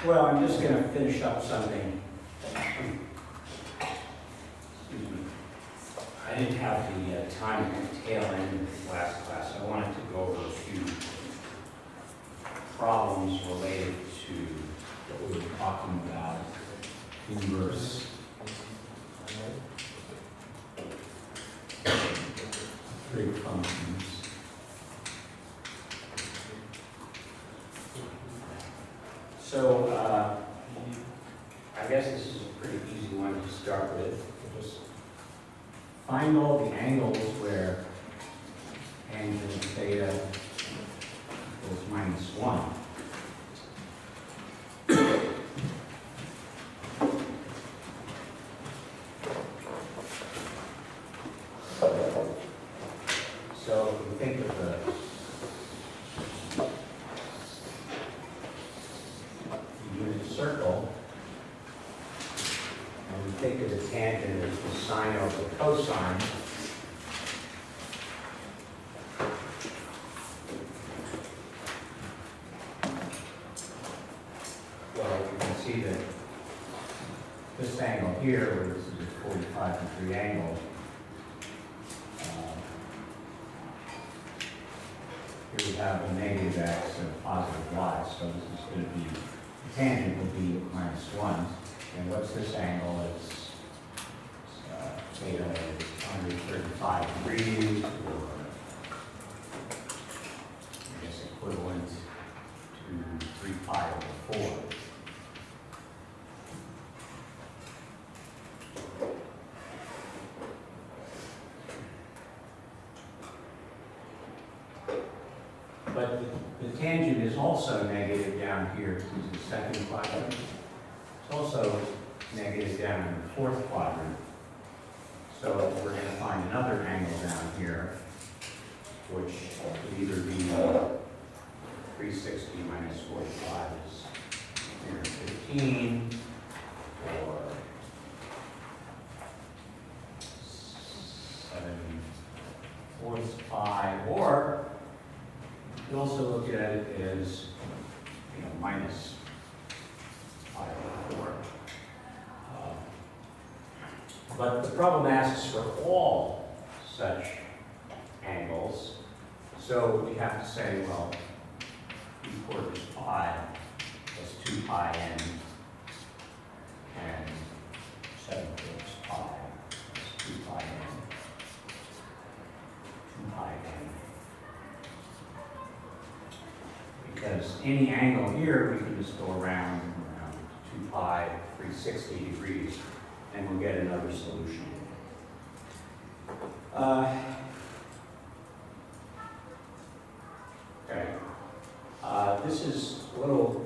Well, I'm just going to finish up something. I didn't have the time at the tail end of this last class. I wanted to go over a few problems related to what we were talking about, inverse. Trig functions. So, I guess this is a pretty easy one to start with. We'll just find all the angles where tangent theta equals -1. So if we think of the unit circle, and we think of the tangent as the sine over the cosine, well, you can see that this angle here, where this is a 45-degree angle, here we have a negative x and a positive y, so this is going to be, the tangent will be -1. And what's this angle? It's theta is 135 degrees, or I guess equivalent to 3 pi over 4. But the tangent is also negative down here to the second quadrant. It's also negative down in the fourth quadrant. So we're going to find another angle down here, which could either be 360 minus 45 is 315, or 7/4 pi, or you also look at it as, minus pi over 4. But the problem asks for all such angles. So we have to say, well, 3/4 pi plus 2 pi n, and 7/4 pi plus 2 pi n, 2 pi n. Because any angle here, we can just go around 2 pi, 360 degrees, and we'll get another solution. Okay. This is a little,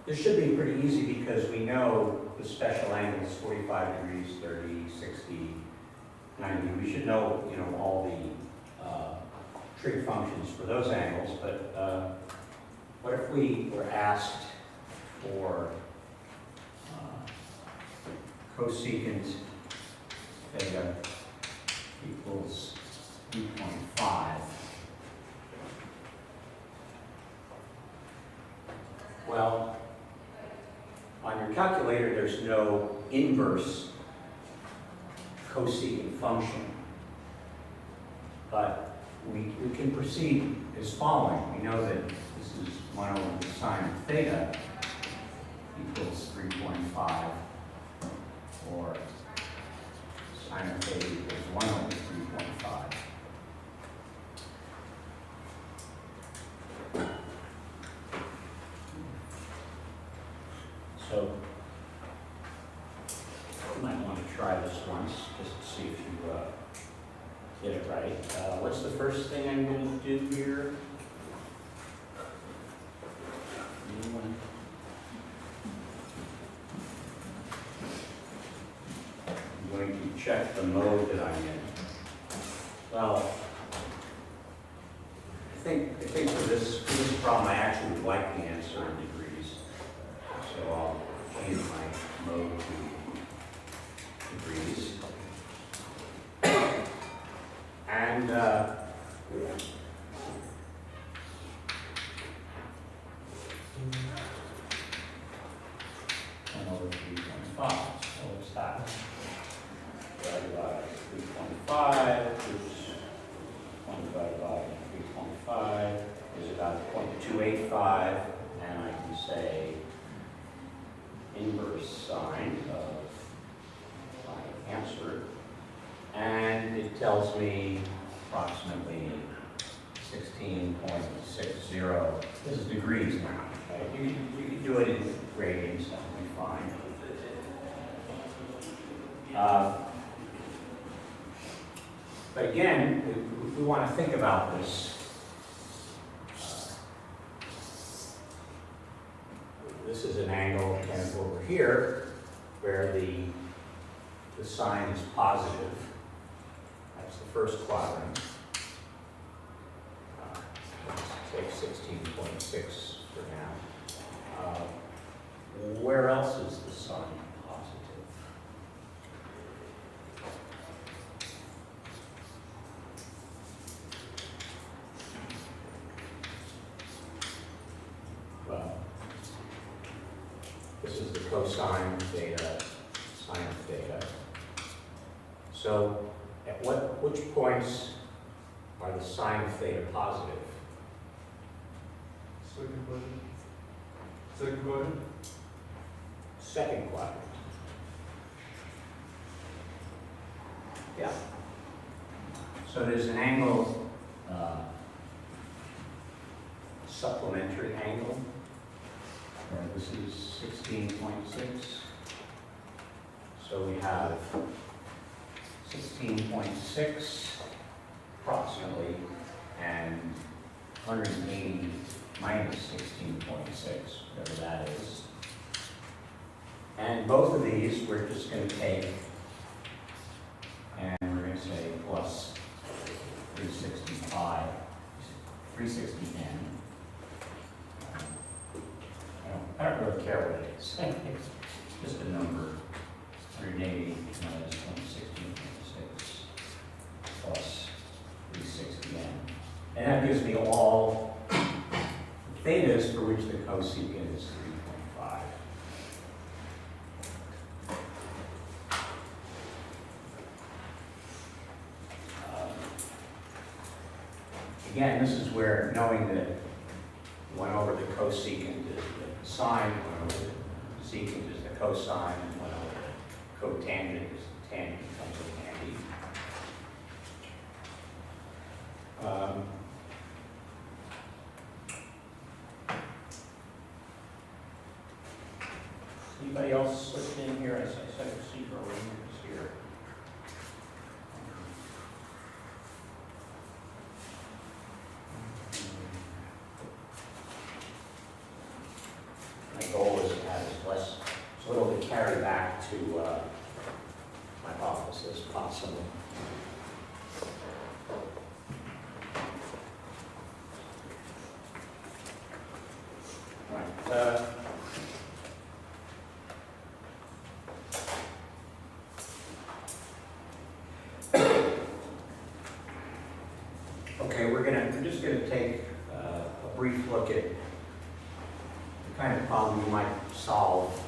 this should be pretty easy because we know the special angles, 45 degrees, 30, 60, 90. We should know, all the trig functions for those angles, but what if we were asked for cosecant theta equals 3.5? Well, on your calculator, there's no inverse cosecant function, but we can proceed as following. We know that this is 1 over the sine of theta equals 3.5, or sine of theta equals 1 over 3.5. So you might want to try this once, just to see if you get it right. What's the first thing I'm going to do here? Anyone? I'm going to check the mode that I'm in. Well, I think for this problem, I actually would like the answer in degrees. So I'll change my mode to degrees. And 285, and I can say inverse sine of my answer, and it tells me approximately 16.60. This is degrees now. Okay? You can do it in radians, that will be fine. But again, we want to think about this. This is an angle kind of over here where the sine is positive. That's the first quadrant. Let's take 16.6 for now. Where else is the sine positive? Well, this is the cosine of theta, sine of theta. So, at which points are the sine of theta positive? Second quadrant. Second quadrant. Second quadrant. Yeah. So there's an angle, supplementary angle, where this is 16.6. So we have 16.6 approximately, and 180 minus 16.6, whatever that is. And both of these we're just going to take, and we're going to say plus 365, 360n. I don't really care what it is. It's just a number. 180 minus 116.6 plus 360n. And that gives me all thetas for which the cosecant is 3.5. Again, this is where knowing that 1 over the cosecant is the sine, 1 over the secant is the cosine, and 1 over the cotangent is the tangent comes in handy. Anybody else slipped in here? As I said, zero rangers here. My goal is to have as little to carry back to my office as possible. Right. Okay, we're just gonna take a brief look at the kind of problem you might solve,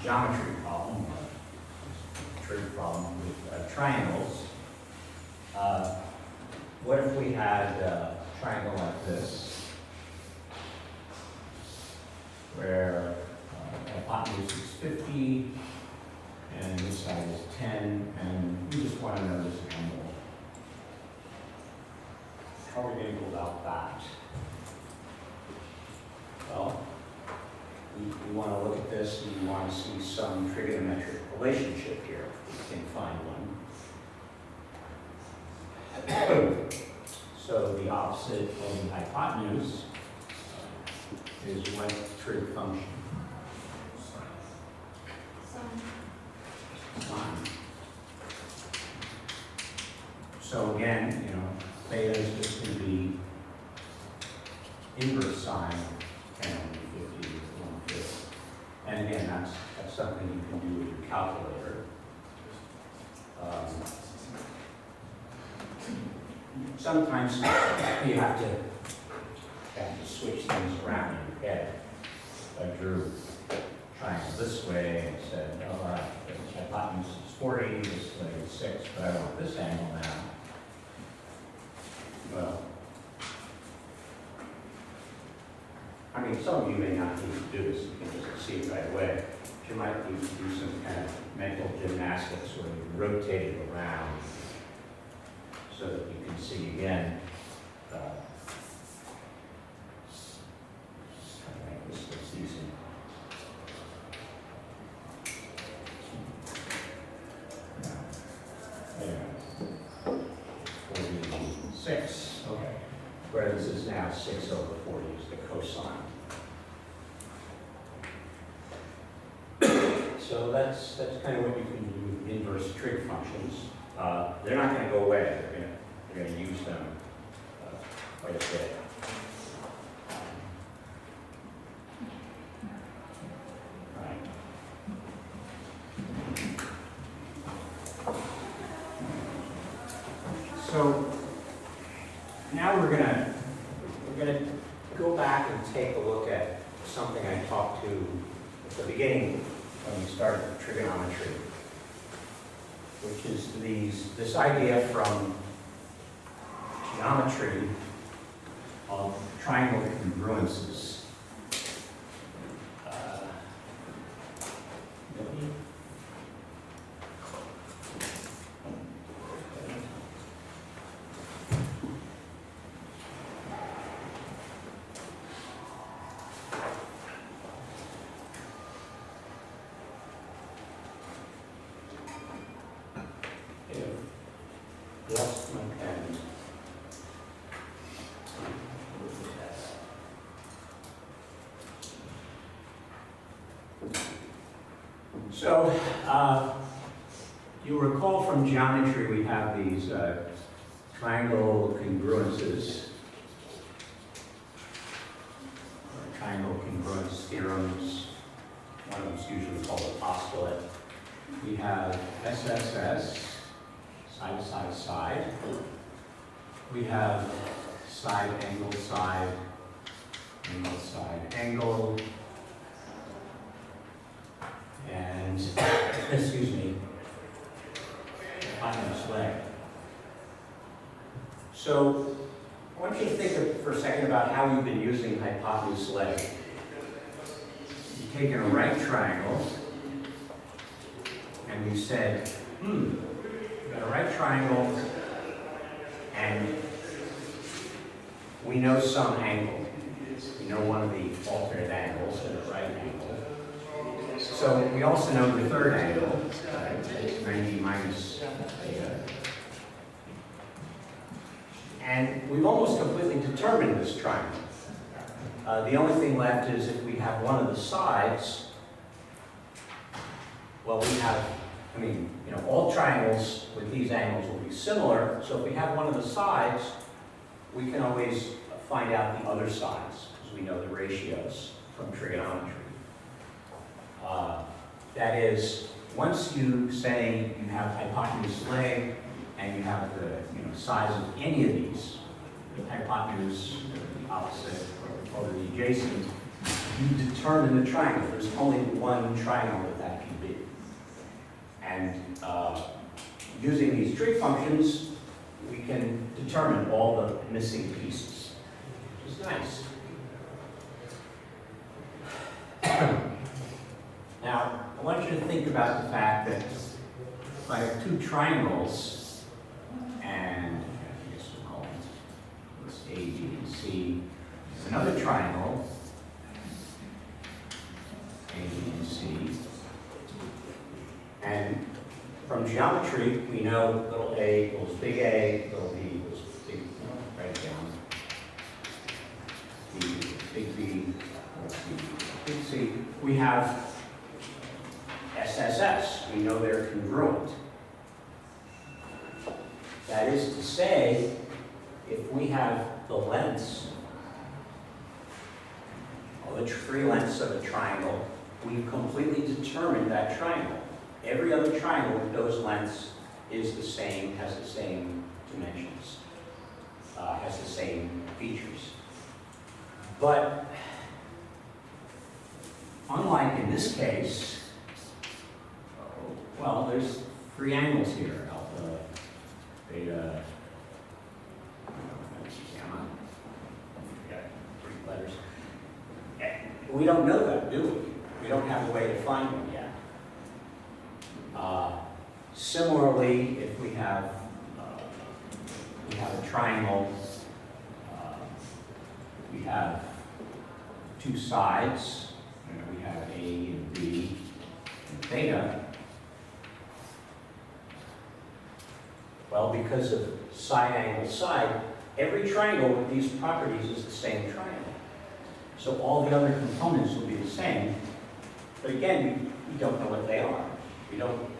geometry problem, trig problem with triangles. What if we had a triangle like this, where hypotenuse is 50, and this side is 10, and we just want to know this angle. How are we going to go about that? Well, we want to look at this and we want to see some trigonometric relationship here, if we can find one. So the opposite of the hypotenuse is what trig function? Sine. So again, theta is just going to be inverse sine 10 over 50 is 1/5. And again, that's something you can do with your calculator. Sometimes you have to switch things around in your head. I drew a triangle this way and said, all right, the hypotenuse is 40, this leg is 6, but I want this angle now. Well, mean, some of you may not need to do this, you can just see it right away. But you might need to do some kind of mental gymnastics where you rotate it around so that you can see again. This looks easy. There. 46. Okay. Where this is now 6 over 40 is the cosine. So that's kind of what you can do with inverse trig functions. They're not going to go away. They're going to use them quite a bit. Right. So now we're gonna go back and take a look at something I talked to at the beginning when we started trigonometry, which is this idea from geometry of triangle congruences. Lost my pen. So, you recall from geometry we have these triangle congruences, or triangle congruence theorems. One of them is usually called a postulate. We have SSS. Side, side, side. We have side, angle, side, angle, side, angle, and, excuse me, hypotenuse leg. So, I want you to think for a second about how you've been using hypotenuse leg. You've taken a right triangle, and you said, got a right triangle, and we know some angle. We know one of the alternate angles, the right angle. So we also know the third angle, 90 minus theta. And we've almost completely determined this triangle. The only thing left is if we have one of the sides, well, we have, all triangles with these angles will be similar, so if we have one of the sides, we can always find out the other sides, because we know the ratios from trigonometry. That is, once you say you have hypotenuse leg, and you have the size of any of these, the hypotenuse, the opposite, or the adjacent, you determine the triangle. There's only one triangle that can be. And using these trig functions, we can determine all the missing pieces, which is nice. Now, I want you to think about the fact that if I have two triangles, and I guess we'll call this A, B, and C, there's another triangle, A, B, and C, and from geometry, we know little a equals big A, little b equals big, write it down. B, big B, big C. We have SSS. We know they're congruent. That is to say, if we have the lengths, all the three lengths of a triangle, we've completely determined that triangle. Every other triangle with those lengths is the same, has the same dimensions, has the same features. But unlike in this case, well, there's three angles here, alpha, beta, gamma, I forgot Greek letters. we don't know that, do we? We don't have a way to find them yet. Similarly, if we have a triangle, we have two sides, we have A and B and theta. Well, because of side, angle, side, every triangle with these properties is the same triangle. So all the other components will be the same, but again, we don't know what they are. We don't,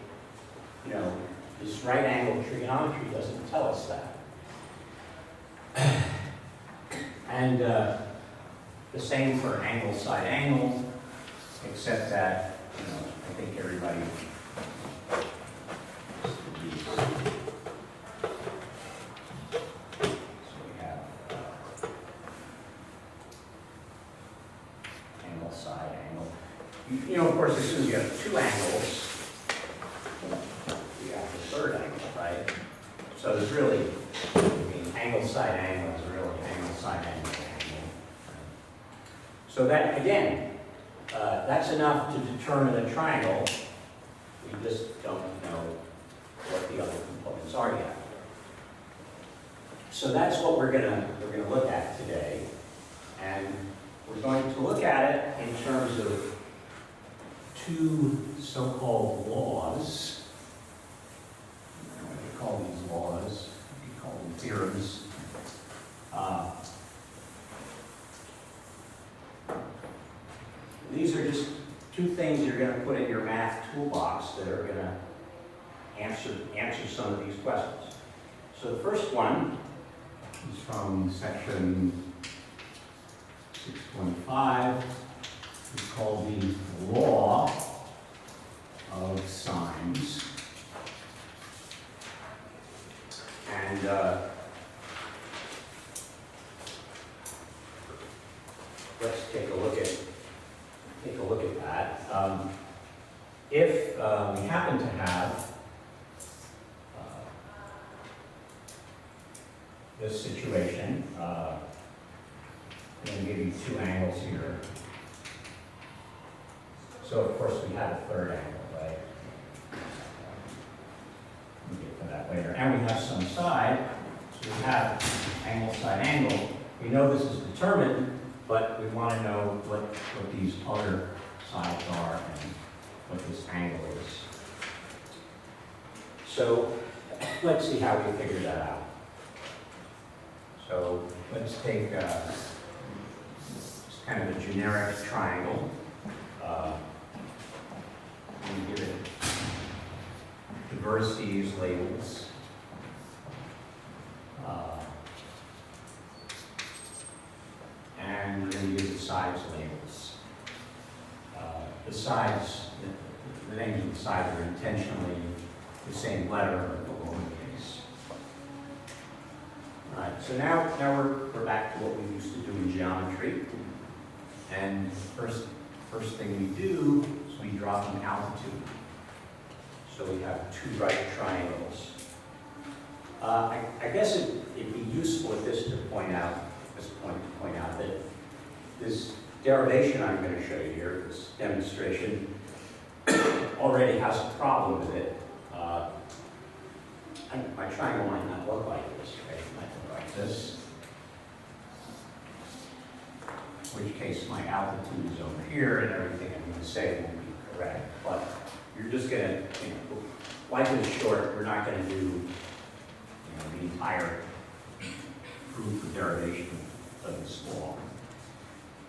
this right angle trigonometry doesn't tell us that. And the same for angle, side, angle, except that, I think everybody of course, as soon as you have two angles, you have the third angle, right? So there's really, angle, side, angle is really angle, side, angle, angle. So that, again, that's enough to determine a triangle. We just don't know what the other components are yet. So that's what we're gonna look at today. And we're going to look at it in terms of two so-called laws. What do you call these laws? You call them theorems. These are just two things you're going to put in your math toolbox that are going to answer some of these questions. So the first one is from section 625. It's called the law of sines. And let's take a look at that. If we happen to have this situation, I'm going to give you two angles here. So of course we have a third angle, right? We'll get to that later. And we have some side, so we have angle, side, angle. We know this is determined, but we want to know what these other sides are and what this angle is. So let's see how we figure that out. So let's take just kind of a generic triangle. And give it diversities labels. And we're going to give the sides labels. The sides, the names of the sides are intentionally the same letter, but the lowercase. All right, so now we're back to what we used to do in geometry. And first thing we do is we draw an altitude. So we have two right triangles. I guess it'd be useful at this point to point out that this derivation I'm going to show you here, this demonstration, already has a problem with it. My triangle might not look like this, right? It might look like this. In which case my altitude is over here and everything I'm going to say won't be correct. But you're just going to, life is short, we're not going to do the entire proof of derivation of this law.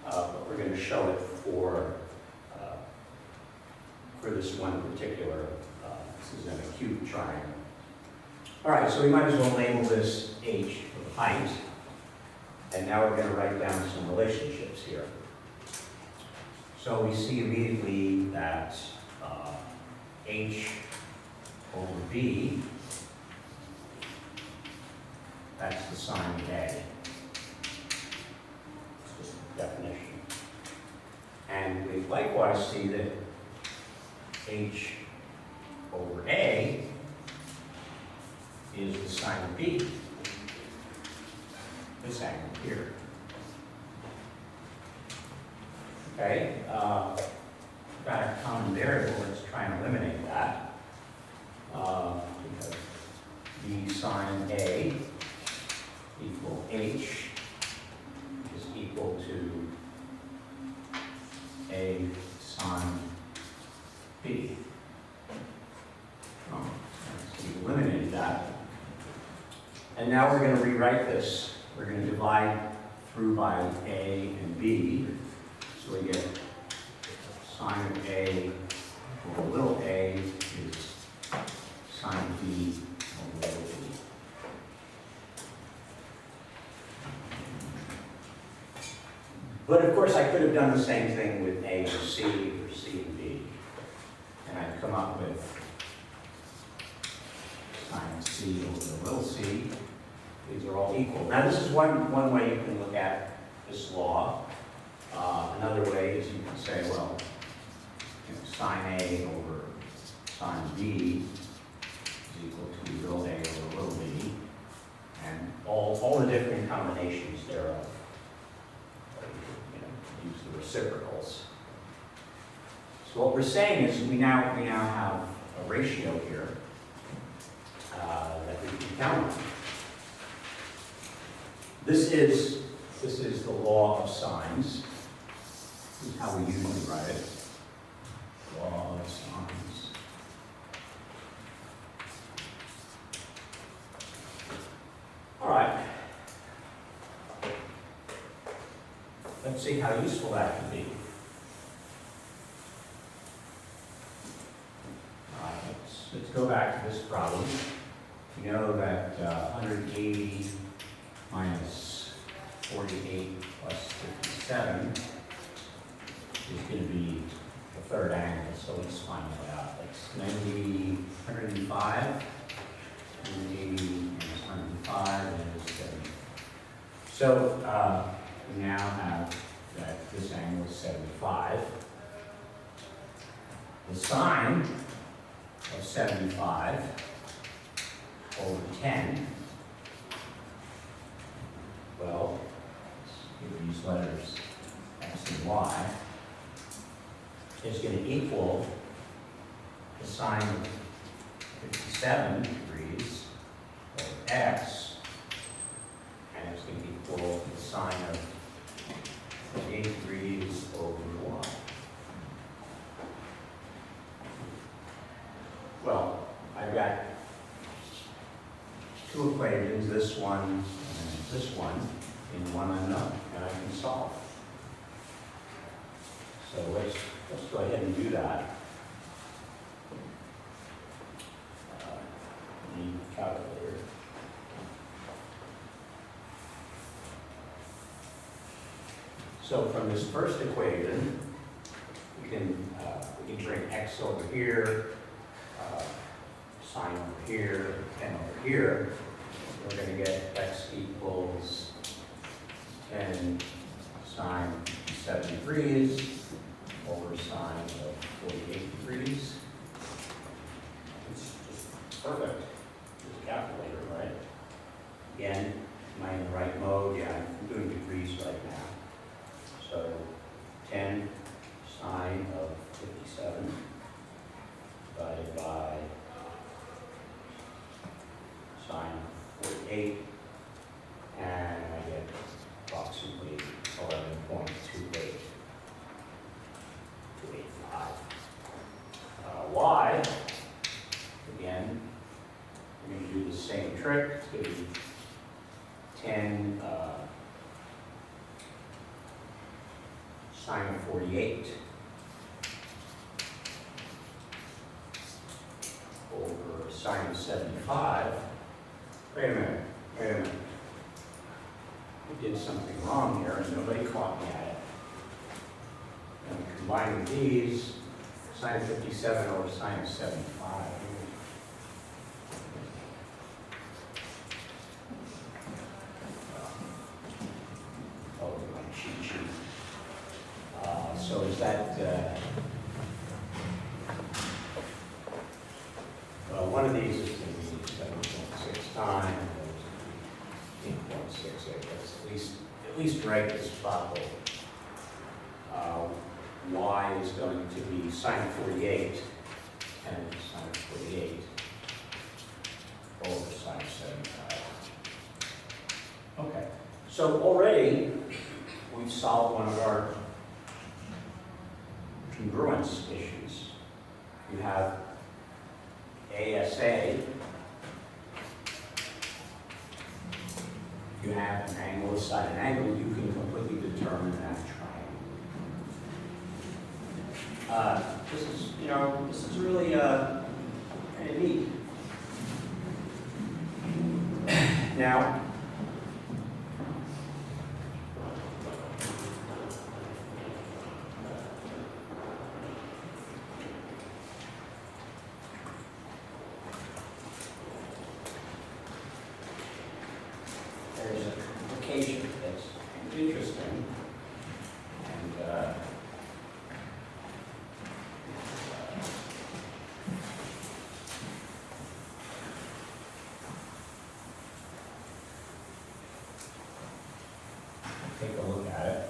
But we're going to show it for this one particular, this is an acute triangle. All right, so we might as well label this h for height. And now we're going to write down some relationships here. So we see immediately that h over b, that's the sine of a. It's just a definition. And we likewise see that h over a is the sine of b. This angle here. Okay? h is equal to a sine b. Oh, so we eliminated that. And now we're going to rewrite this. We're going to divide through by a and b. So we get sine of a over little a is sine of b over little b. But of course, I could have done the same thing with a or c and b. And I'd come up with sine of c over little c. These are all equal. Now, this is one way you can look at this law. Another way is you can say, well, sine a over sine b is equal to little a over little b, and all the different combinations thereof. Use the reciprocals. So what we're saying is we now have a ratio here that we can count on. This is the law of sines. This is how we usually write it. Law of sines. All right. Let's see how useful that can be. Let's go back to this problem. We know that 180 minus 48 plus 57 is going to be the third angle, so let's find that out. That's 90, 105. 180 minus 105 is 70. So we now have that this angle is 75. The sine of 75 over 10, well, let's give these letters x and y, is going to equal the sine of 57 degrees over x, and it's going to equal the sine of 8 degrees over y. Well, I've got two equations, this one and this one, in one unknown, and I can solve. So let's go ahead and do that. Need a calculator. So from this first equation, we can bring x over here, sine over here, 10 over here. We're going to get x equals 10 sine 57 degrees over sine of 48 degrees. It's just perfect. There's a calculator, right? Again, am I in the right mode? Yeah, I'm doing degrees right now. So 10 sine of 57 divided by sine of 48, and I get approximately 11.28. Y, again, we're going to do the same trick. It's going to be 10 sine of 48 over sine of 75. Wait a minute. We did something wrong here and nobody caught me at it. And combining these, sine of 57 over sine of 75. Oh, my cheat sheet. So is that, one of these is going to be 7.6 times, 8.68. That's at least right at this spot. Y is going to be sine of 48, and sine of 48 over sine of 75. Okay. So already, we've solved one of our congruence issues. You have ASA, you have an angle aside an angle, you can completely determine that triangle. This is, this is really kind of neat. Now, there's a complication that's interesting, and take a look at it.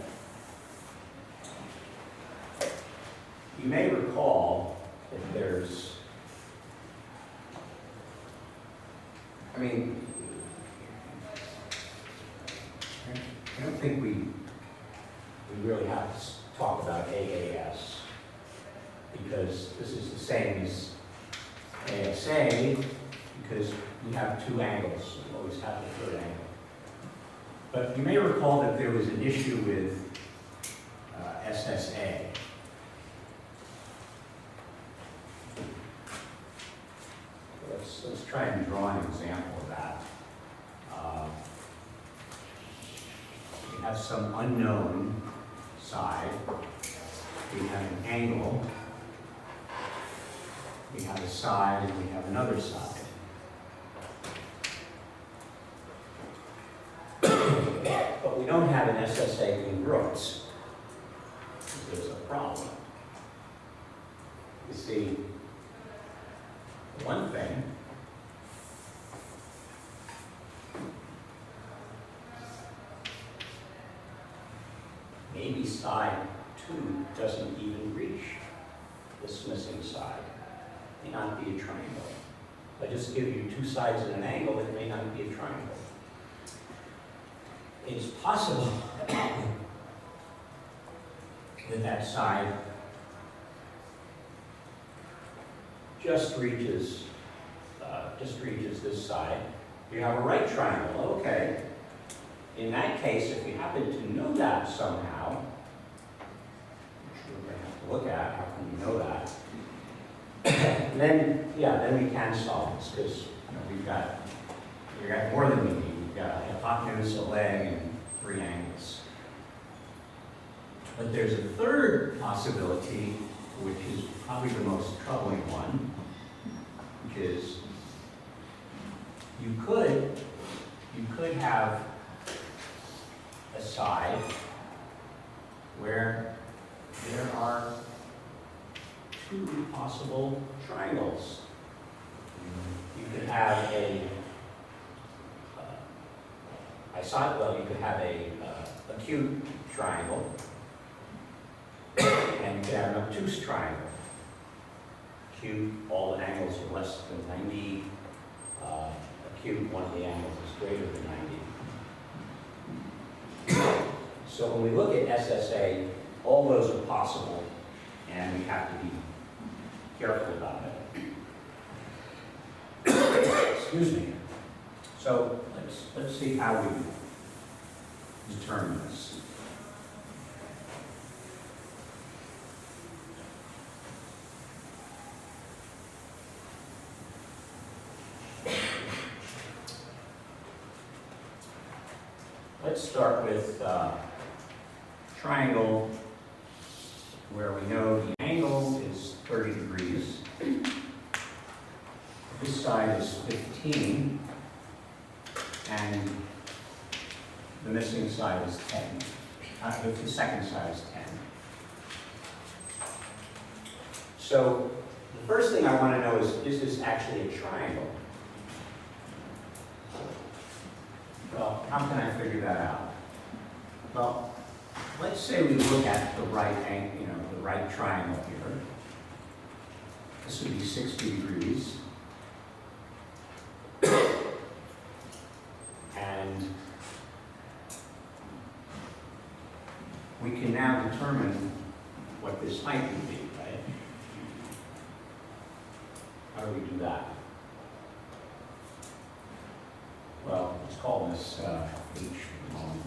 You may recall that there's, I don't think we really have to talk about AAS, because this is the same as ASA, because we have two angles, we always have the third angle. But you may recall that there was an issue with SSA. Let's try and draw an example of that. We have some unknown side. We have an angle. We have a side, and we have another side. But we don't have an SSA congruence. There's a problem. You see, one thing, maybe side 2 doesn't even reach this missing side. It may not be a triangle. If I just give you two sides at an angle, it may not be a triangle. It's possible that that side just reaches this side. You have a right triangle, okay. In that case, if you happen to know that somehow, which we're going to have to look at, how can you know that? then we can solve this, because we've got more than we need. We've got a hypotenuse, a leg, and three angles. But there's a third possibility, which is probably the most troubling one, which is you could have a side where there are two possible triangles. You could have you could have a acute triangle, and you could have an obtuse triangle. Acute, all the angles are less than 90. Acute, one of the angles is greater than 90. So when we look at SSA, all those are possible, and we have to be careful about it. Excuse me. So let's see how we determine this. Let's start with triangle, where we know the angle is 30 degrees. This side is 15, and the missing side is 10. The second side is 10. So the first thing I want to know is this actually a triangle? Well, how can I figure that out? Well, let's say we look at the right angle, the right triangle here. This would be 60 degrees. And we can now determine what this height would be, right? How do we do that? Well, let's call this h for the moment.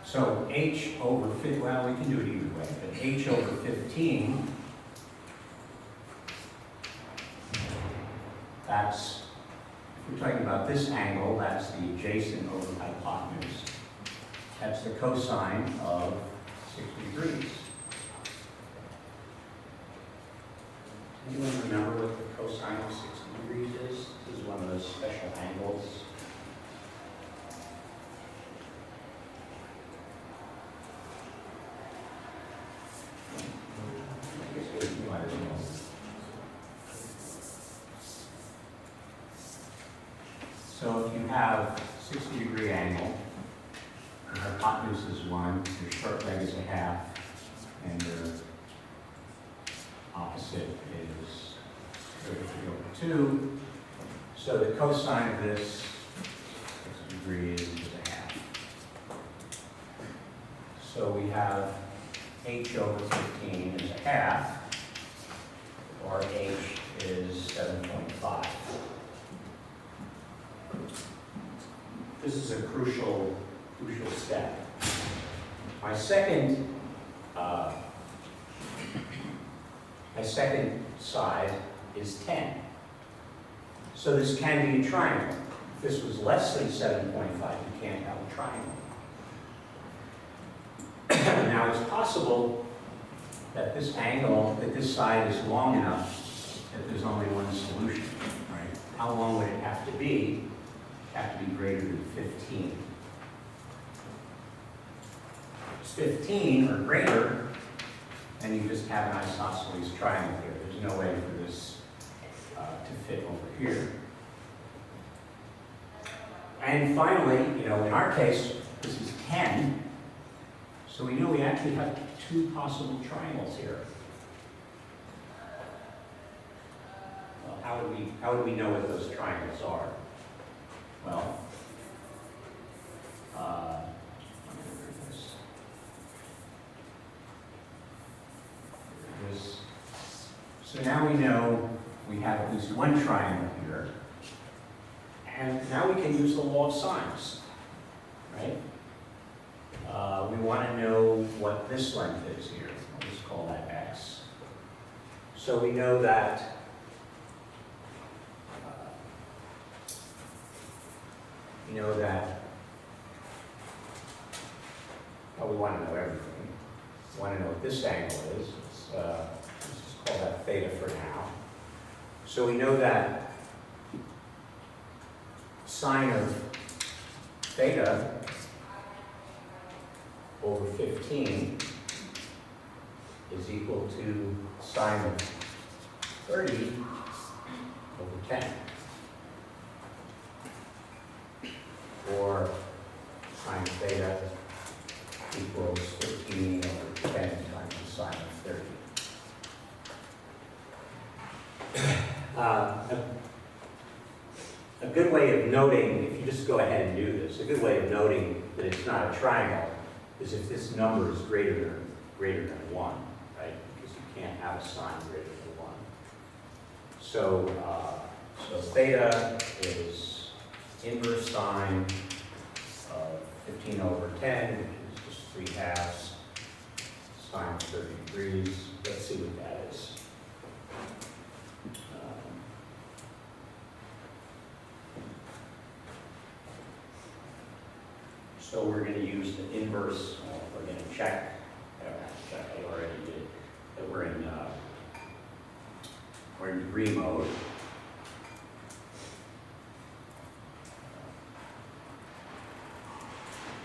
So h over 15, well, we can do it either way, but h over 15, that's, if we're talking about this angle, that's the adjacent over hypotenuse. That's the cosine of 60 degrees. Anyone remember what the cosine of 60 degrees is? This is one of those special angles. I guess you might as well. So if you have 60-degree angle, your hypotenuse is 1, your short leg is a half, and your opposite is 33 over 2. So the cosine of this 60 degrees is a half. So we have h over 15 is a half, or h is 7.5. This is a crucial step. My second side is 10. So this can be a triangle. If this was less than 7.5, you can't have a triangle. Now it's possible that this angle, that this side is long enough that there's only one solution, right? How long would it have to be? Have to be greater than 15. If it's 15 or greater, then you just have an isosceles triangle here. There's no way for this to fit over here. And finally, in our case, this is 10. So we know we actually have two possible triangles here. Well, how would we know what those triangles are? Well, so now we know we have at least one triangle here, and now we can use the law of sines, right? We want to know what this length is here. I'll just call that x. So we know that well, we want to know everything. We want to know what this angle is. Let's just call that theta for now. So we know that sine of theta over 15 is equal to sine of 30 over 10. Or sine of theta equals 15 over 10 times the sine of 30. A good way of noting, if you just go ahead and do this, a good way of noting that it's not a triangle is if this number is greater than 1, right? Because you can't have a sine greater than 1. So theta is inverse sine of 15 over 10, which is just 3 halves, sine of 30 degrees. Let's see what that is. So we're going to use the inverse. We're going to check. I don't have to check. I already did. That we're in degree mode.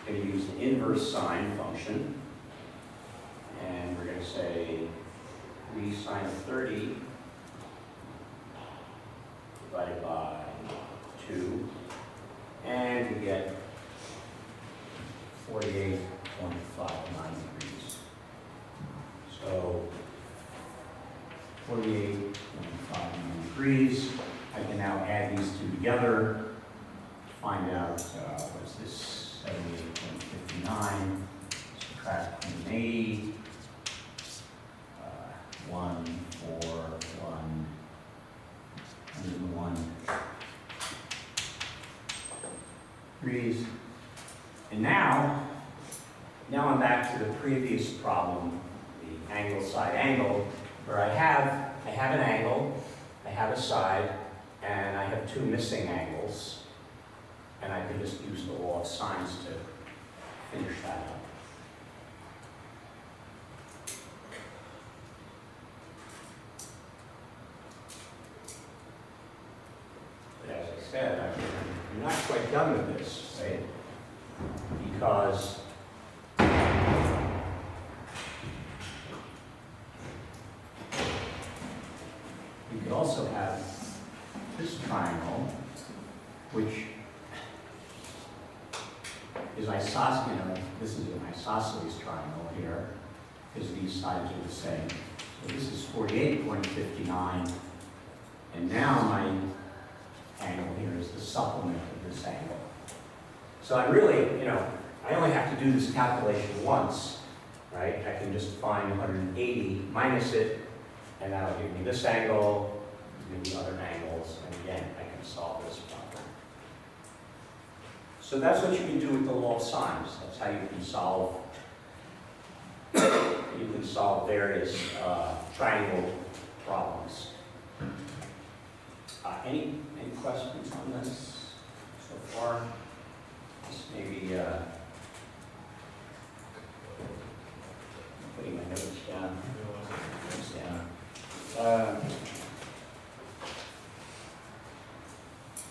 Going to use the inverse sine function, and we're going to say 3 sine of 30 divided by 2, and we get 48.59 degrees. So 48.59 degrees. I can now add these two together, find out what's this, 78.59, subtract 180, 1, 4, 1, 101 degrees. And now I'm back to the previous problem, the angle side angle, where I have an angle, I have a side, and I have two missing angles, and I can just use the law of sines to finish that up. But as I said, I'm not quite done with this, right? Because you could also have this triangle, which is isosceles, this is an isosceles triangle here, because these sides are the same. So this is 48.59, and now my angle here is the supplement of this angle. So I really, I only have to do this calculation once, right? I can just find 180, minus it, and that'll give me this angle, maybe other angles, and again, I can solve this problem. So that's what you can do with the law of sines. That's how you can solve various triangle problems. Any questions on this so far? Just maybe putting my notes down.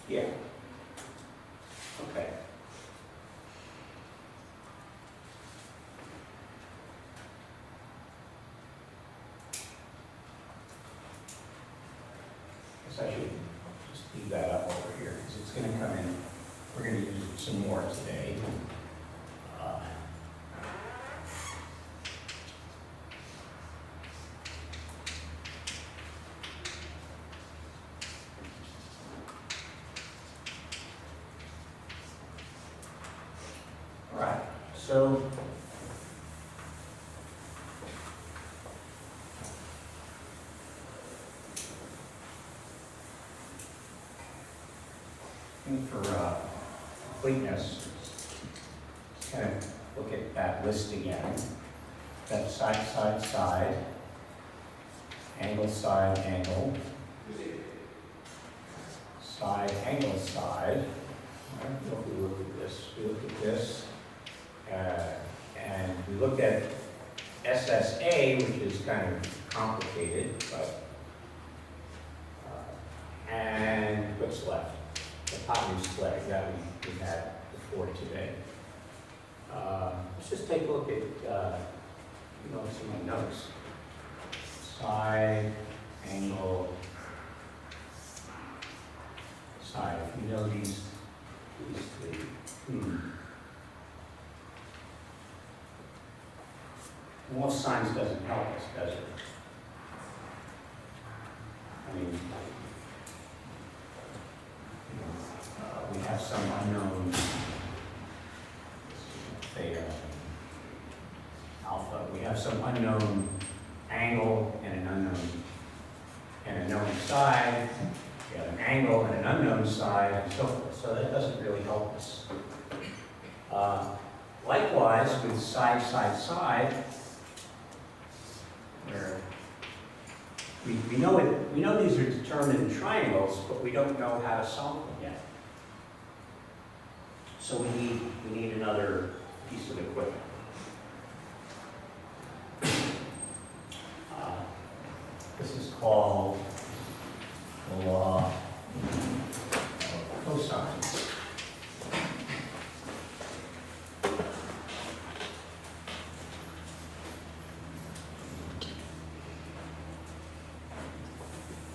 Yeah. Okay. Guess I should just leave that up over here because it's going to come in. We're going to use some more today. All right, so for completeness, kind of look at that list again. That side, side, side, angle, side, angle, side, angle, side. I don't know if we look at this. We look at this, and we looked at SSA, which is kind of complicated, but and what's left? The hypotenuse leg that we had before today. Let's just take a look at, some of my notes. Side, angle, side. If you know these three. Law of sines doesn't help us, does it? I mean, we have some unknown theta, alpha. We have some unknown angle and a known side. We have an angle and an unknown side, and so forth. So that doesn't really help us. Likewise, with side, side, side, where we know these are determined triangles, but we don't know how to solve them yet. So we need another piece of equipment. This is called the law of cosines.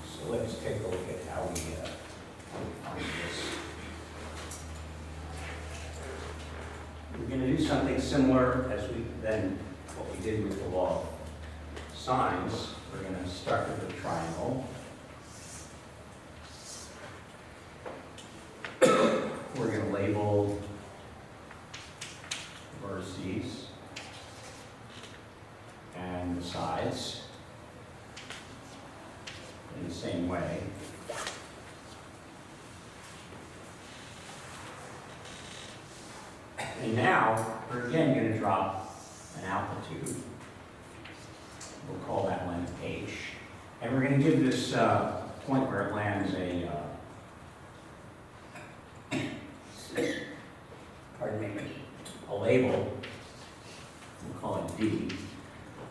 So let's take a look at how we find this. We're going to do something similar as what we did with the law of sines. We're going to start with a triangle. We're going to label vertices. sides in the same way. And now, we're again going to drop an altitude. We'll call that one H. And we're going to give this point where it lands a label. We'll call it D.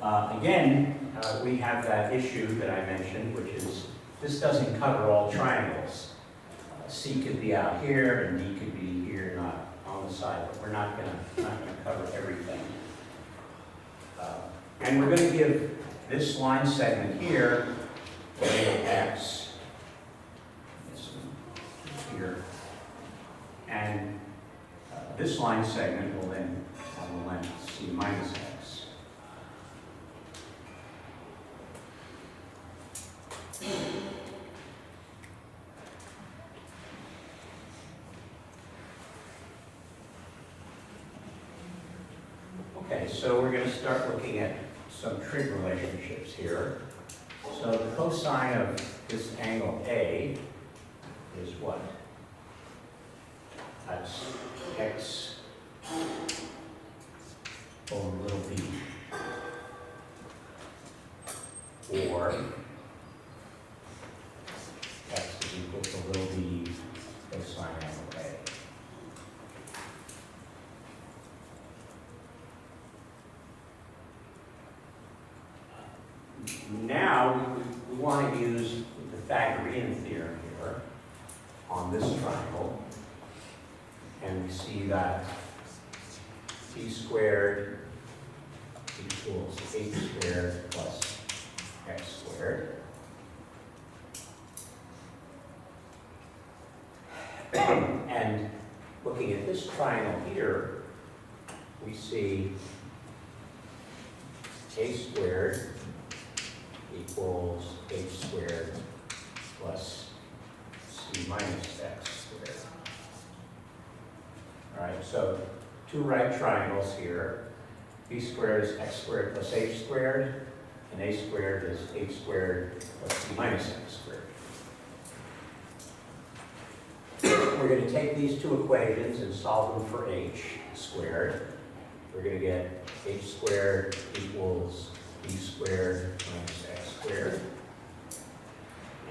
Again, we have that issue that I mentioned, which is this doesn't cover all triangles. C could be out here, and D could be here, not on the side, but we're not going to cover everything. And we're going to give this line segment here the label X. This one here. And this line segment will then have a length C minus X. Okay, so we're going to start looking at some trig relationships here. So the cosine of this angle A is what? That's X over little b. Or X is equal to little b cosine angle A. Now, we want to use the Pythagorean theorem here on this triangle. And we see that b squared equals h squared plus x squared. And looking at this triangle here, we see a squared equals h squared plus c minus x squared. All right, so two right triangles here. B squared is x squared plus h squared, and a squared is h squared plus c minus x squared. We're going to take these two equations and solve them for h squared. We're going to get h squared equals b squared minus x squared.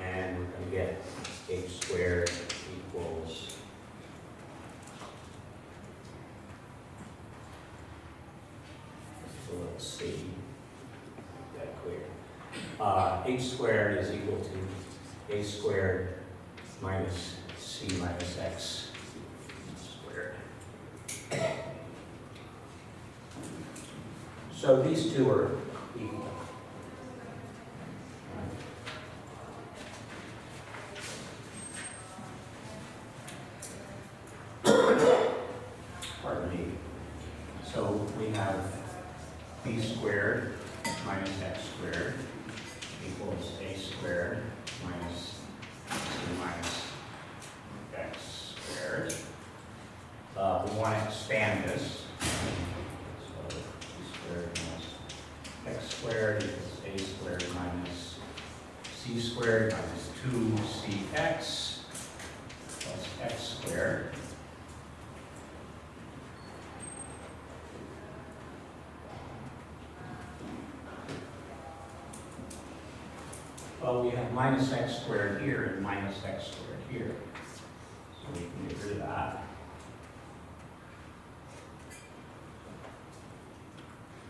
And we're going to get h squared equals a little c, make that clear. H squared is equal to a squared minus c minus x squared. So these two are equal. Pardon me. So we have b squared minus x squared equals a squared minus c minus x squared. We want to expand this. So b squared minus x squared equals a squared minus c squared minus 2cx plus x squared. Well, we have minus x squared here and minus x squared here. So we can get rid of that.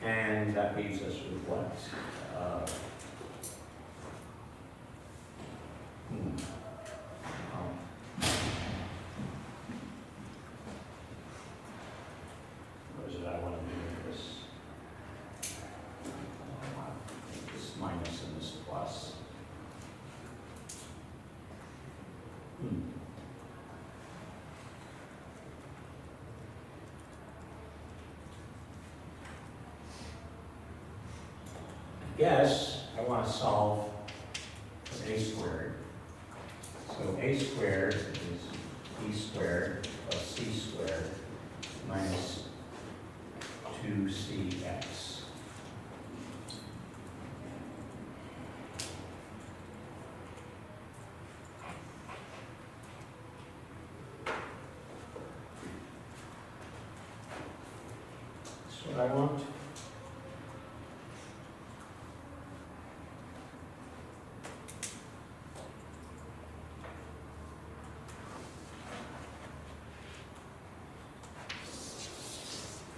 And that leaves us with what? What is it I want to do with this? This minus and this plus. Yes, I want to solve for a squared. So a squared is b squared plus c squared minus 2cx. what I want.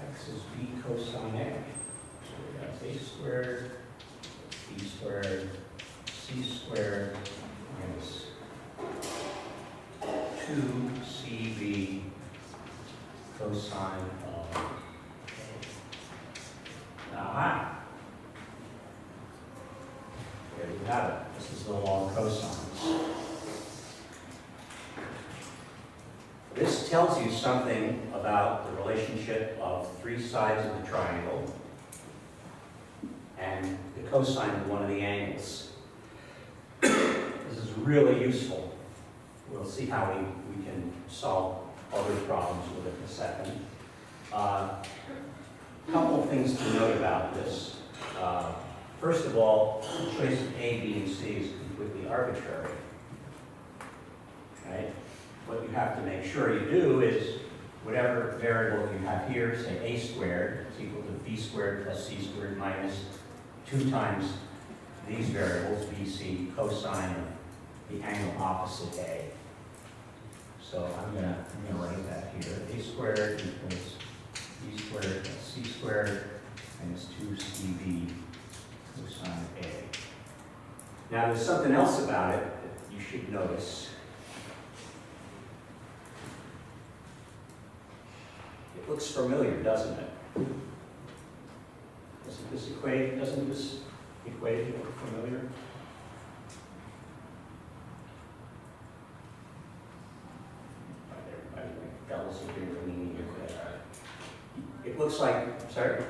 X is b cosine A. So we got a squared, b squared, c squared minus 2cb cosine of A. Aha! There we have it. This is the law of cosines. This tells you something about the relationship of three sides of the triangle and the cosine of one of the angles. This is really useful. We'll see how we can solve other problems with it in a second. Couple of things to note about this. First of all, the choice of A, B, and C is completely arbitrary. Right? What you have to make sure you do is whatever variable you have here, say a squared, is equal to b squared plus c squared minus 2 times these variables, b, c, cosine of the angle opposite A. So I'm gonna write that here. A squared equals b squared plus c squared minus 2cb cosine of A. Now there's something else about it that you should notice. It looks familiar, doesn't it? Doesn't this equation look familiar? Fellows are being leaning into that. It looks like, sorry?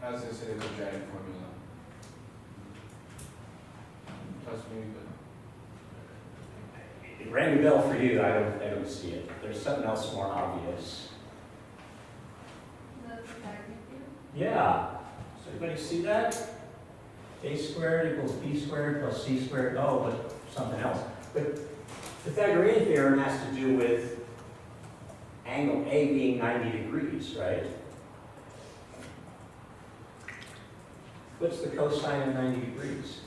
I was going to say the quadratic formula. Trust me, but It rang a bell for you. I don't see it. There's something else more obvious. Yeah. Does anybody see that? A squared equals b squared plus c squared. Oh, but something else. But Pythagorean theorem has to do with angle A being 90 degrees, right? What's the cosine of 90 degrees?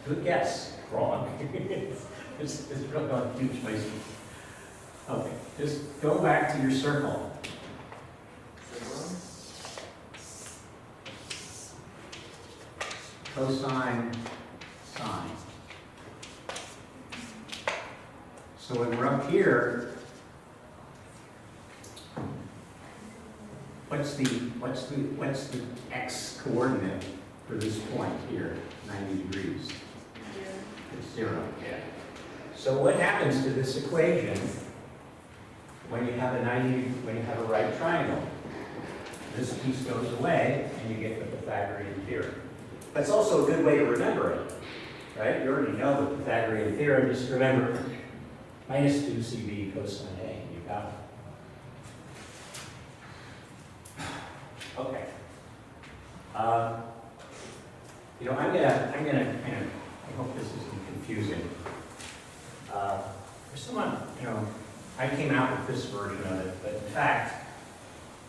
Good guess. Wrong. It's really not a huge place. Okay, just go back to your circle. Cosine, sine. So when we're up here, what's the x coordinate for this point here, 90 degrees? It's 0. Yeah. So what happens to this equation when you have a right triangle? This piece goes away and you get the Pythagorean theorem. That's also a good way to remember it, right? You already know the Pythagorean theorem. Just remember minus 2cb cosine A. You got it. Okay. I'm gonna kind of. I hope this isn't confusing. For someone, I came out with this version of it, but in fact,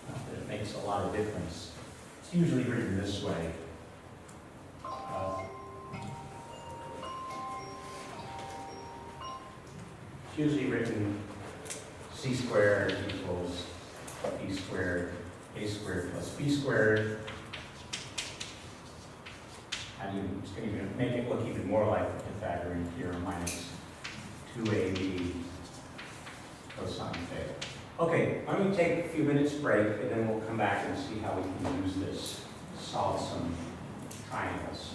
not that it makes a lot of difference. It's usually written this way. It's usually written c squared equals b squared, a squared plus b squared. And it's going to make it look even more like the Pythagorean theorem minus 2ab cosine theta. Okay, I'm going to take a few minutes break and then we'll come back and see how we can use this to solve some triangles.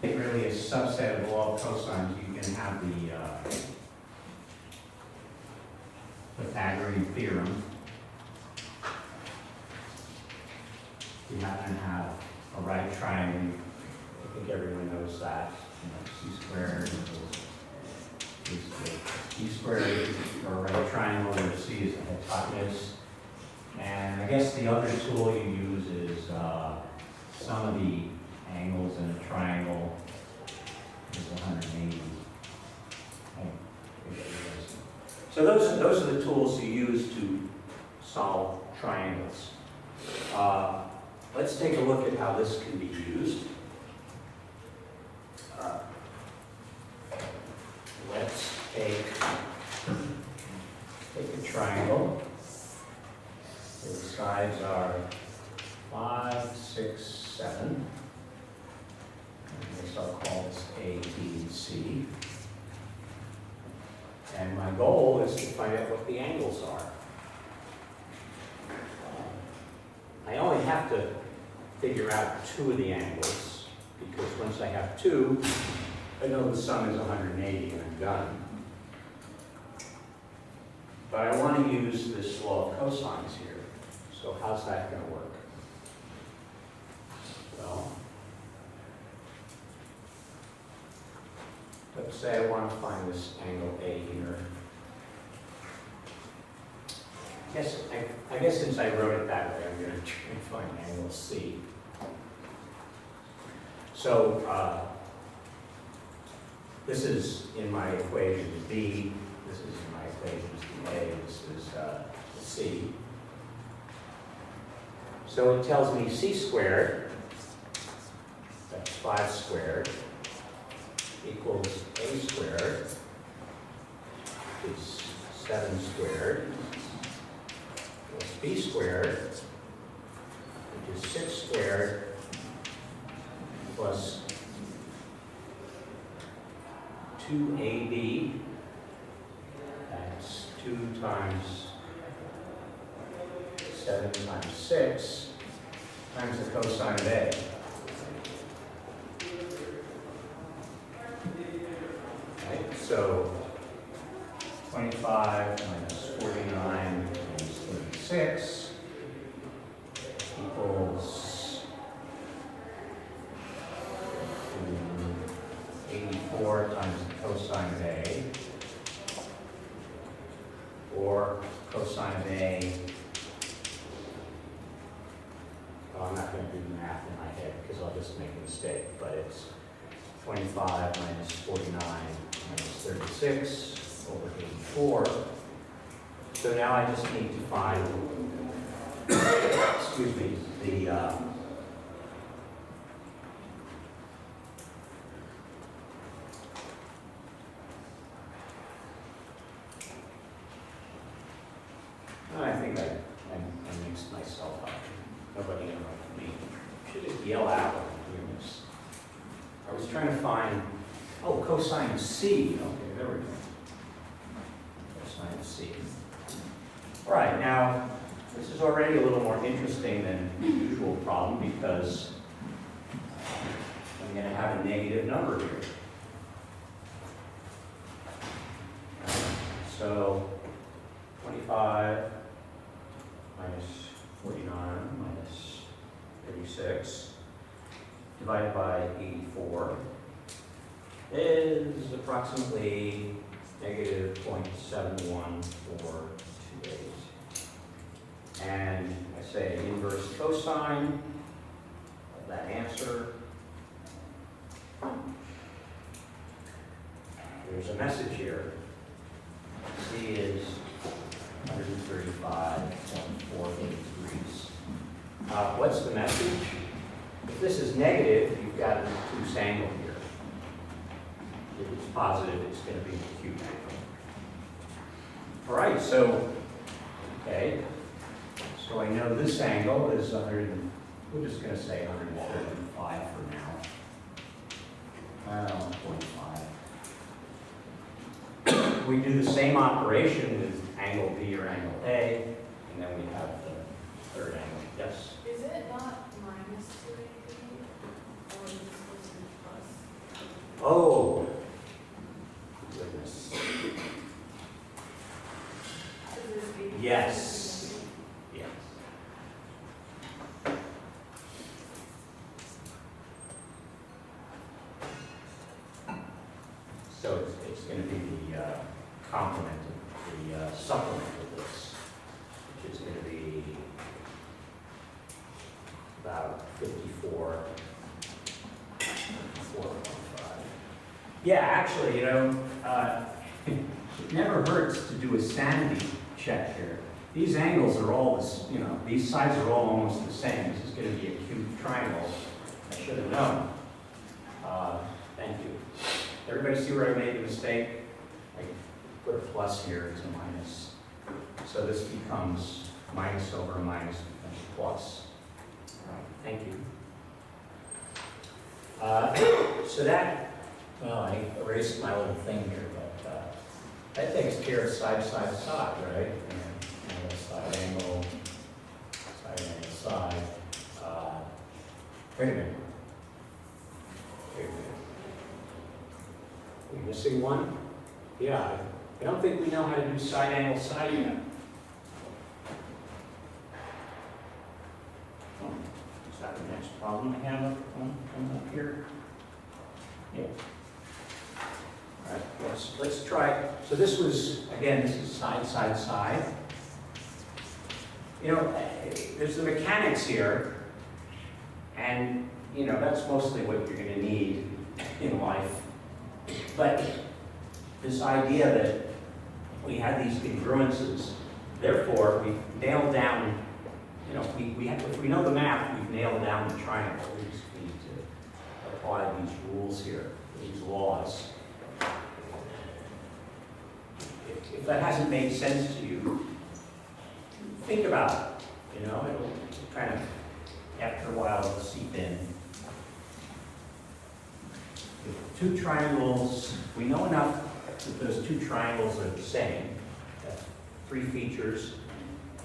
Really a subset of all cosines. You can have the Pythagorean theorem. You happen to have a right triangle. I think everyone knows that. C squared equals b squared for a right triangle, where C is the hypotenuse. guess the other tool you use is sum of the angles in a triangle is 180. So those are the tools you use to solve triangles. Let's take a look at how this can be used. Let's take a triangle. The sides are 5, 6, 7. I guess I'll call this A, B, and C. And my goal is to find out what the angles are. I only have to figure out 2 of the angles, because once I have 2, I know the sum is 180 and I'm done. But I want to use this law of cosines here. So how's that going to work? Well, let's say I want to find this angle A here. I guess since I wrote it that way, I'm going to try and find angle C. So this is in my equations B, this is in my equations A, this is C. So it tells me C squared, that's 5 squared, equals A squared, is 7 squared, plus B squared, which is 6 squared, plus 2AB, that's 2 times 7 times 6, times the cosine of A. Right, so 25 minus 49 minus 36 equals 84 times the cosine of A, or cosine of A. Well, I'm not going to do the math in my head because I'll just make a mistake, but it's 25 minus 49 minus 36 over 84. So now I just need to find, excuse me, the I think I mixed myself up. Nobody interrupted me. Should just yell out when I'm doing this. I was trying to find, oh, cosine of C. Okay, there we go. Cosine of C. All right, now, this is already a little more interesting than the usual problem because I'm going to have a negative number here. So, 25 minus 49 minus 36 divided by 84 is approximately negative 0.7148. And I say inverse cosine of that answer. There's a message here. C is 135.48 degrees. What's the message? If this is negative, you've got an obtuse angle here. If it's positive, it's going to be an acute angle. All right, so, okay. So I know this angle is 100, we're just going to say 135 for now. 0.5. We do the same operation with angle B or angle A, and then we have the third angle. Yes? Is it not minus 280? Or is it supposed to be plus? Oh, goodness. Is this 80? Yes. Yes. So it's going to be the complement, the supplement of this, which is going to be 4. 4.5. Yeah, actually, it never hurts to do a sanity check here. These angles are all, these sides are all almost the same. This is going to be a cube triangle. I should have known. Thank you. Everybody see where I made the mistake? I put a plus here, it's a minus. So this becomes minus over a minus becomes plus. All right, thank you. So that, well, I erased my little thing here, but that takes care of side, side, side, right? And side angle, side. Wait a minute. Are we missing one? Yeah, I don't think we know how to do side angle side yet. Oh, is that the next problem I have up here? Yeah. All right, let's try. So this was, again, this is side, side, side. There's the mechanics here, and, that's mostly what you're going to need in life. But this idea that we have these congruences, therefore we've nailed down, if we know the math, we've nailed down the triangle. We just need to apply these rules here, these laws. If that hasn't made sense to you, think about it. It'll kind of, after a while, it'll seep in. If two triangles, we know enough that those two triangles are the same. That's 3 features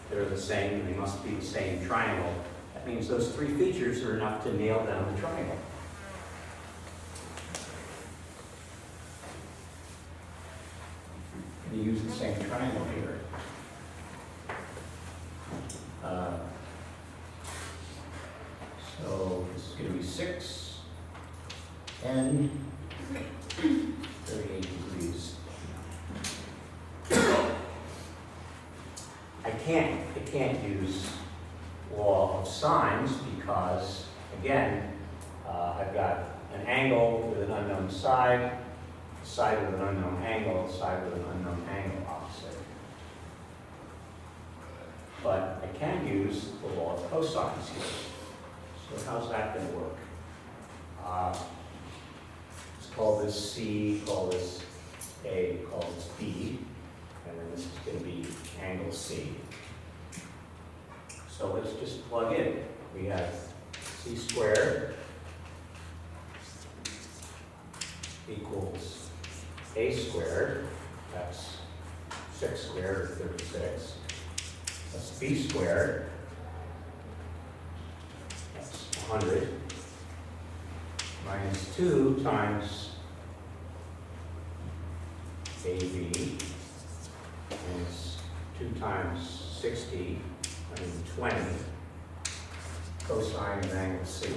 that are the same, and they must be the same triangle. That means those 3 features are enough to nail down the triangle. And you use the same triangle here. So this is going to be 6, 10, 38 degrees. I can't use law of sines because, again, I've got an angle with an unknown side, a side with an unknown angle, a side with an unknown angle opposite. But I can use the law of cosines here. So how's that going to work? Let's call this C, call this A, call this B, and then this is going to be angle C. So let's just plug in. We have C squared equals A squared, that's 6 squared, or 36. That's B squared, that's 100, minus 2 times AB, and it's 2 times 60, 120, cosine of angle C.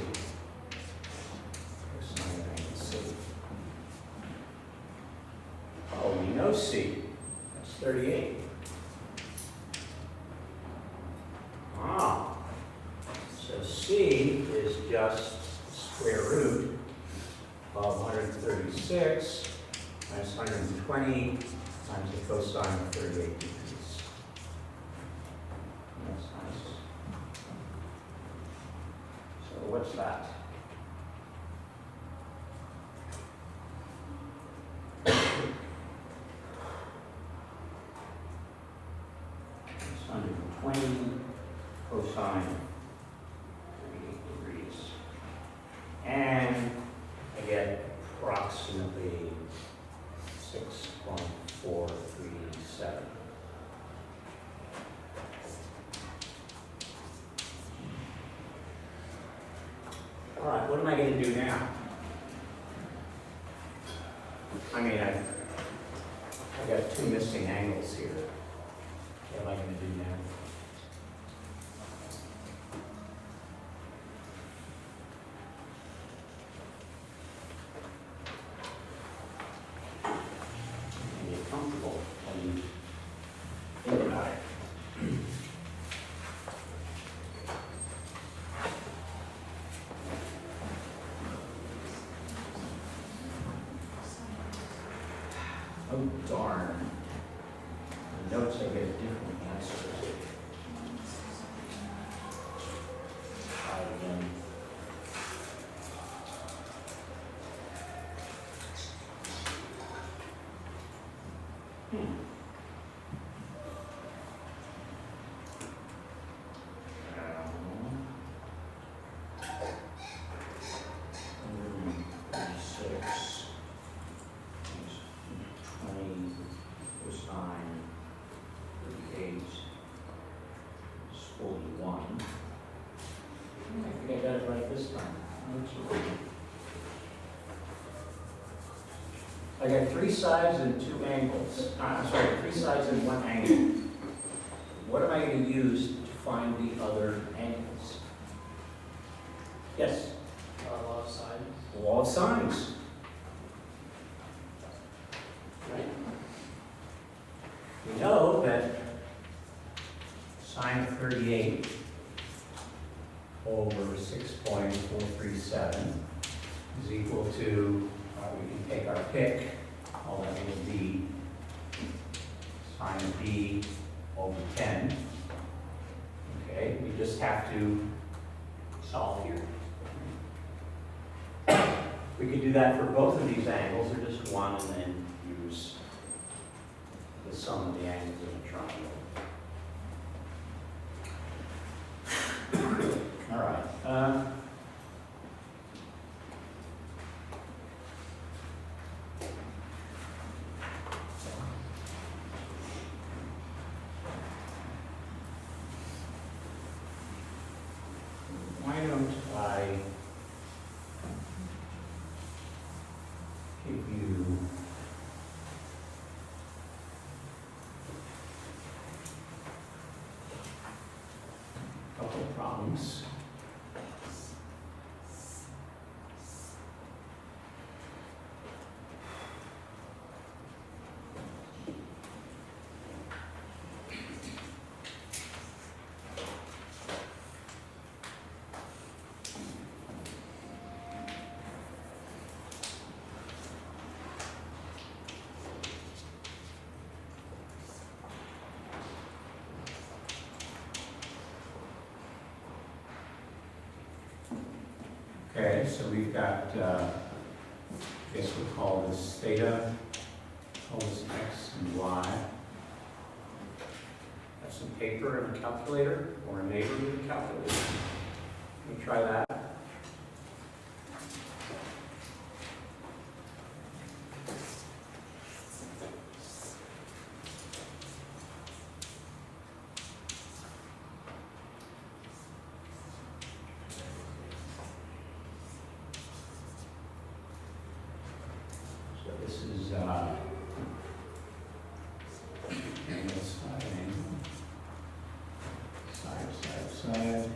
Cosine of angle C. Oh, we know C, that's 38. So C is just square root of 136 minus 120 times the cosine of 38 degrees. That's nice. So what's that? It's 120 cosine of 38 degrees. And I get approximately 6.437. All right, what am I going to do now? I mean, I got 2 missing angles here. What am I going to do now? Get comfortable when you think about it. 41. I think I got it right this time. I got 3 sides and 2 angles. I'm sorry, 3 sides and 1 angle. What am I going to use to find the other angles? Yes? Law of sines. Law of sines. Right. We know that sine of 38 over 6.437 is equal to, we can take our pick, all that will be sine of b over 10. Okay, we just have to solve here. We could do that for both of these angles, or just one, and then use the sum of the angles in a triangle. All right. Why don't I give you a couple of problems. Okay, so we've got, I guess we'll call this theta, call this x and y. Have some paper and a calculator, or a neighbor with a calculator. Let me try that. So this is angle, side, angle, side, side, side.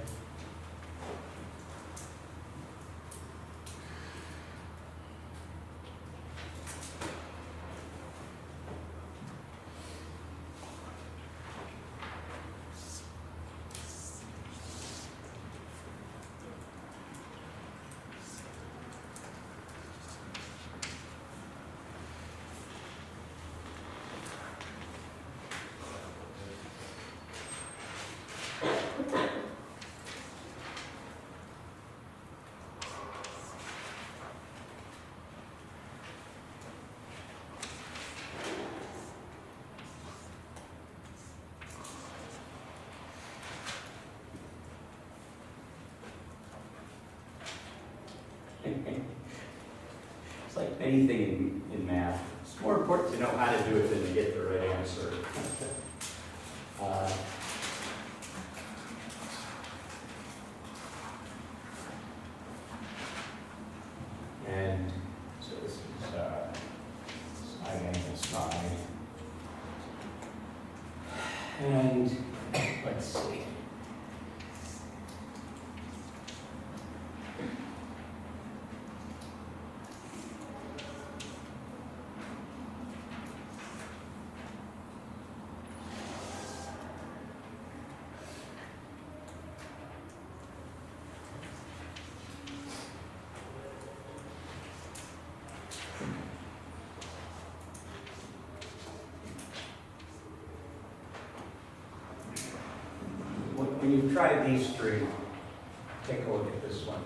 It's like anything in math. It's more important to know how to do it than to get the right answer. And so this is side angle side. And let's see. When you've tried these three, take a look at this one.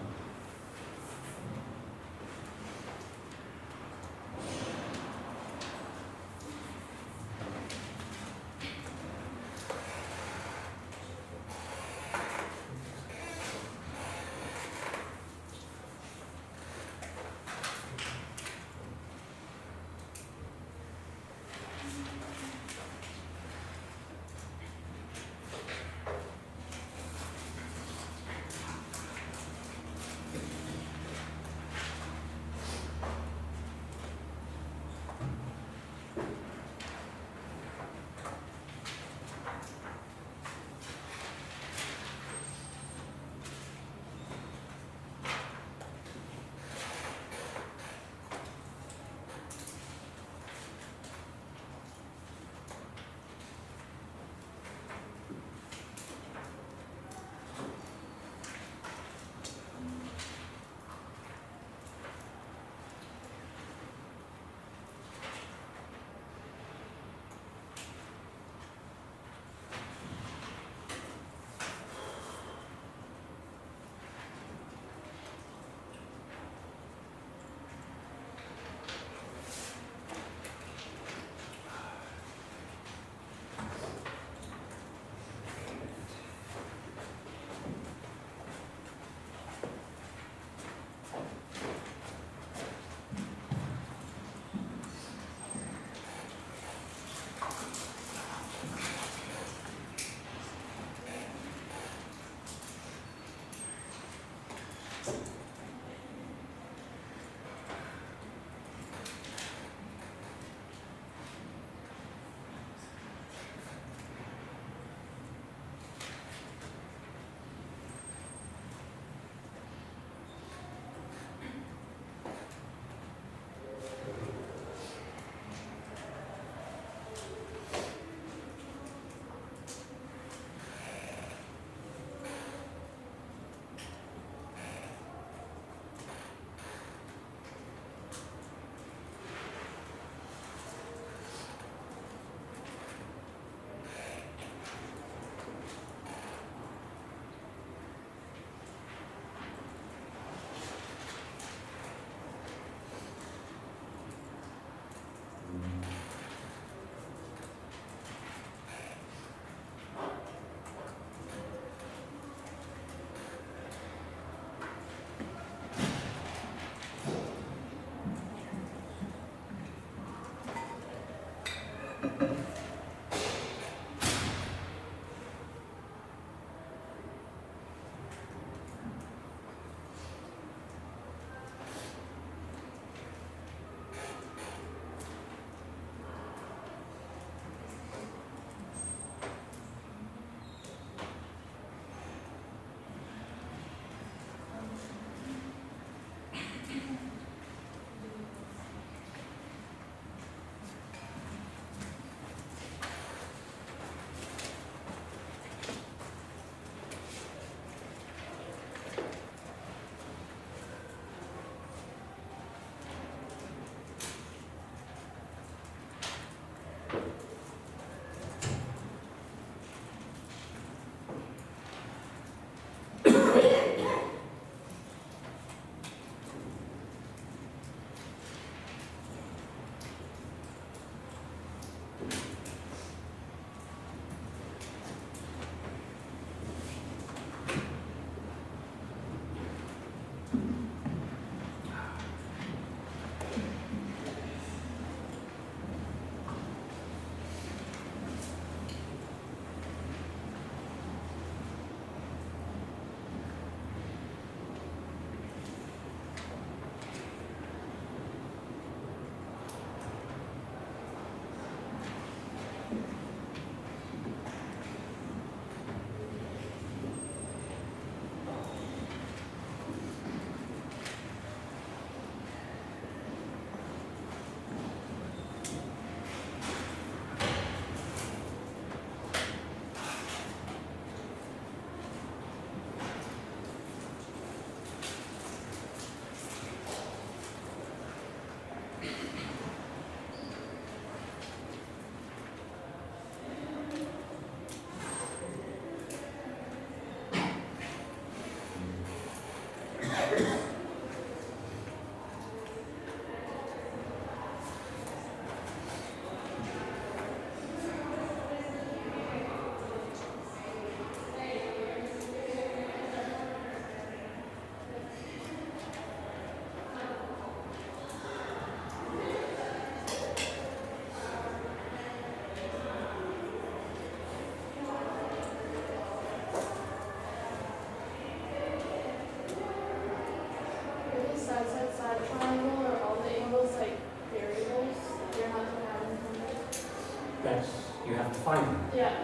find them. Yeah.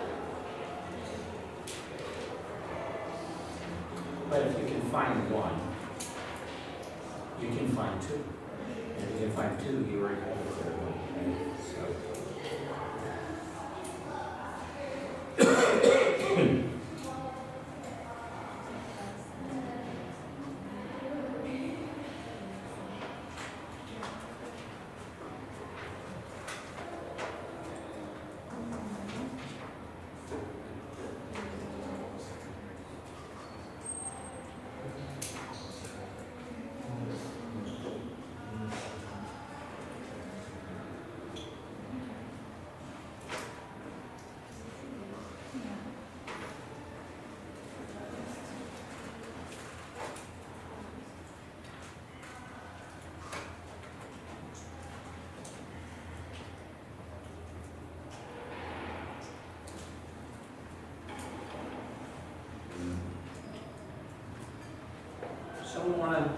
But if you can find one, you can find two. And if you can find two, you already have the third one. Someone want to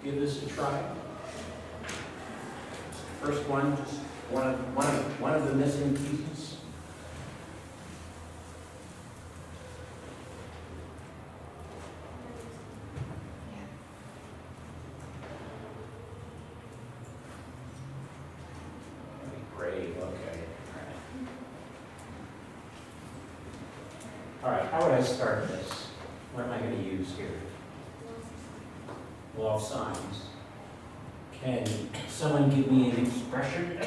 give this a try? First one, just one of the missing pieces. Great, okay. All right, how would I start this? What am I going to use here? Law of sines. Can someone give me an expression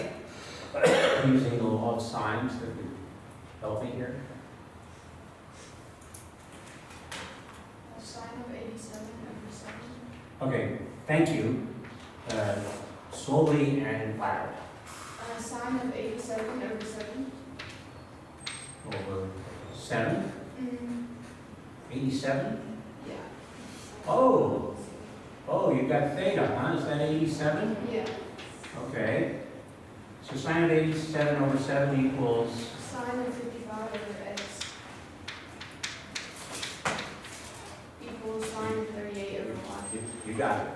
using the law of sines that would help me here? A sine of 87 over 7. Okay, thank you. Slowly and loud. A sine of 87 over 7. Over 7, 87. Yeah. Oh, you got theta, huh? Is that 87? Yeah. Okay. So sine of 87 over 7 equals, Sine of 55 over x equals sine of 38 over y. you got it.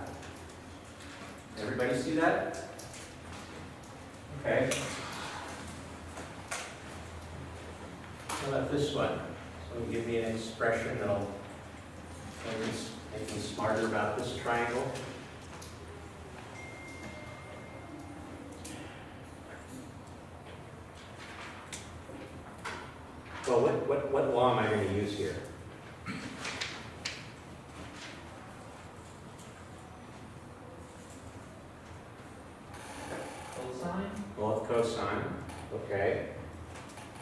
Everybody see that? Okay. How about this one? So give me an expression that'll make me smarter about this triangle. Well, what law am I going to use here? Cosine? Law of cosine. Okay.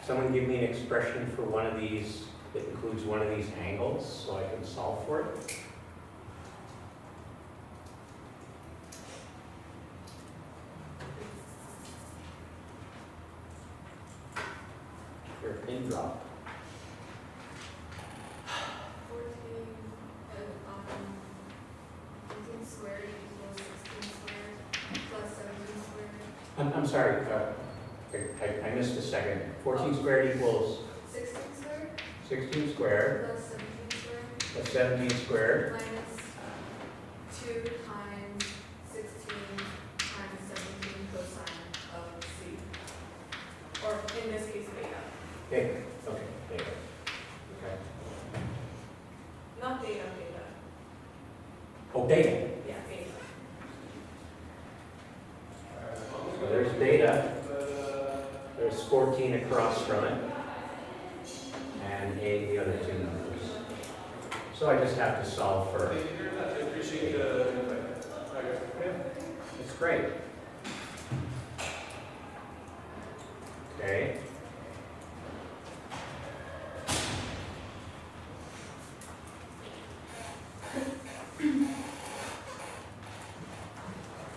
Someone give me an expression for one of these that includes one of these angles so I can solve for it. Your pin drop. 14 squared equals 16 squared plus 17 squared. I'm sorry, I missed a second. 14 squared equals 16 squared 16 squared plus 17 squared plus 17 squared. minus 2 times 16 times 17 cosine of c. Or in this case, beta. Okay, okay, there you go. Okay. Not theta, beta. Oh, beta. Yeah, beta. So there's beta. There's 14 across from it. And the other two numbers. So I just have to solve for it. I appreciate the input. It's great. Okay.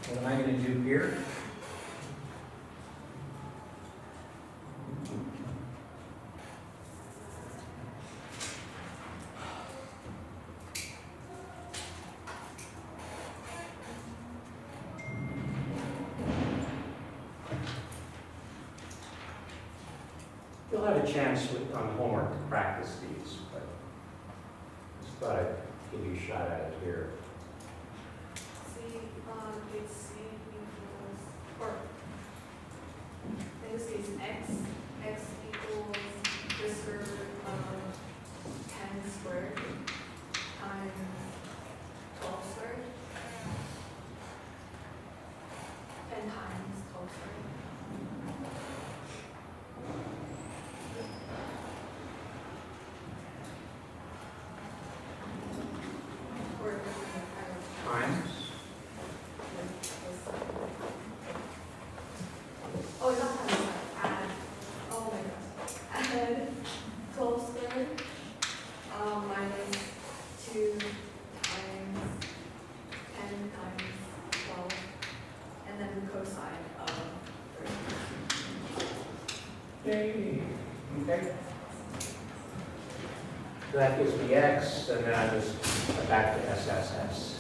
What am I going to do here? You'll have a chance on homework to practice these, but just thought I'd give you a shot at it here. It's c equals, or in this case, x equals factor of 10 squared times 12 squared. 10 times 12 squared. Or, I don't know. Times. Oh, it's not times, add, oh my gosh, add 12 squared, minus 2 times 10 times 12, and then the cosine of 30. Yay. Okay. So that gives me x, and then I just go back to SSS.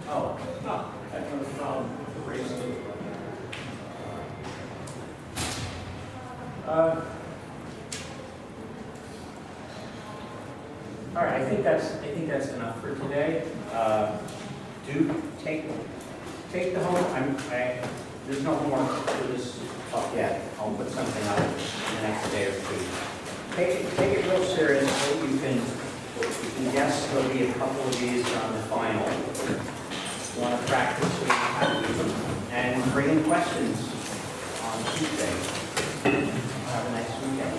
Oh, I have no problem erasing it. All right, I think that's enough for today. Do take the home. There's no homework for this talk yet. I'll put something up in the next day or two. Take it real seriously. You can guess there'll be a couple of these on the final. You want to practice what you have to, and bring in questions on Tuesday. Have a nice weekend.